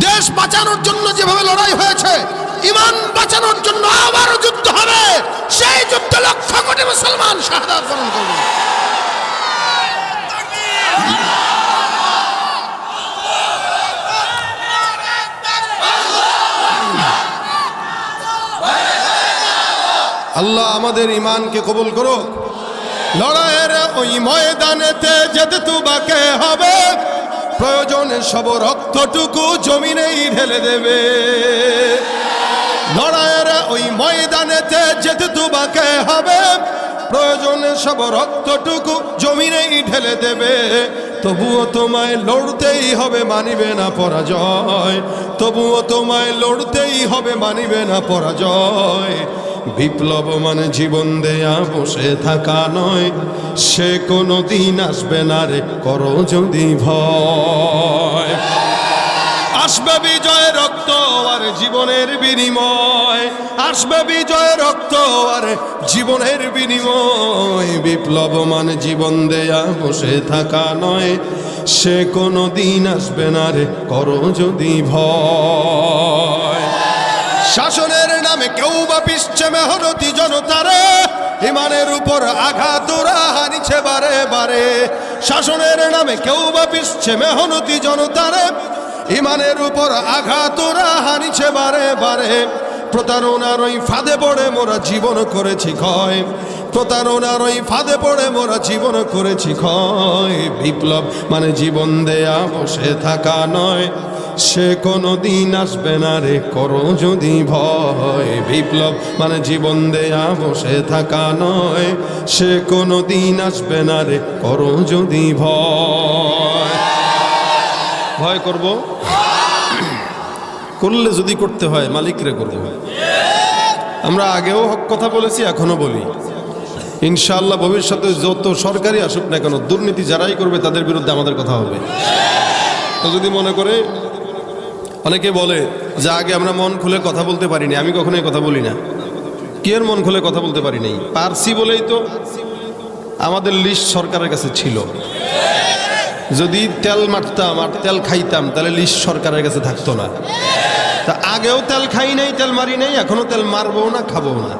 দেশ বাঁচানোর জন্য যেভাবে লড়াই হয়েছে, ঈমান বাঁচানোর জন্য আবারও যুদ্ধ হবে। সেই যুদ্ধে লক্ষ কোটি মুসলমান শাহাদাত বরণ করবে। আল্লাহ আমাদের ঈমানকে কবুল করুক। লড়াইয়ের ওই ময়দানেতে যেতে তোমাকে হবে, প্রয়োজনে সব রক্তটুকু জমিনেই ঢেলে দেবে। লড়াইয়ের ওই ময়দানেতে যেতে তোমাকে হবে, প্রয়োজনে সব রক্তটুকু জমিনেই ঢেলে দেবে। তবুও তোমায় লড়তেই হবে, মানিবে না পরাজয়। তবুও তোমায় লড়তেই হবে, মানিবে না পরাজয়। বিপ্লব মানে জীবন দেয়া বসে থাকা নয়, সে কোনো দিন আসবে না রে, করো যদি ভয়। আসবে বিজয় রক্ত আর জীবনের বিনিময়, আসবে বিজয় রক্ত আর জীবনের বিনিময়। বিপ্লব মানে জীবন দেয়া বসে থাকা নয়, সে কোনো দিন আসবে না রে, করো যদি ভয়। শাসনের নামে কেউ বা পিছছে মেহনতি জনতারে, ঈমানের উপর আঘাত ওরা হানিছে বারে বারে। শাসনের নামে কেউ বা পিছছে মেহনতি জনতারে, ঈমানের উপর আঘাত ওরা হানিছে বারে বারে। প্রতারণার ওই ফাঁদে পড়ে মোরা জীবন করেছি ক্ষয়, প্রতারণার ওই ফাঁদে পড়ে মোরা জীবন করেছি ক্ষয়। বিপ্লব মানে জীবন দেয়া বসে থাকা নয়, সে কোনো দিন আসবে না রে, করো যদি ভয়। বিপ্লব মানে জীবন দেয়া বসে থাকা নয়, সে কোনো দিন আসবে না রে, করো যদি ভয়। ভয় করব, করলে যদি করতে হয় মালিকরে করতে হয়। আমরা আগেও হক কথা বলেছি, এখনো বলি, ইনশাআল্লাহ ভবিষ্যতে যত সরকারি আসুক না কেন, দুর্নীতি যারাই করবে তাদের বিরুদ্ধে আমাদের কথা হবে। তো যদি মনে করে, অনেকে বলে যে আগে আমরা মন খুলে কথা বলতে পারিনি, আমি কখনোই কথা বলি না। কি এর মন খুলে কথা বলতে পারি নাই? পারছি বলেই তো আমাদের লিস্ট সরকারের কাছে ছিল। যদি তেল মারতাম আর তেল খাইতাম তাহলে লিস্ট সরকারের কাছে থাকতো না। তা আগেও তেল খাই নাই, তেল মারি নাই, এখনো তেল মারবো না, খাবো না।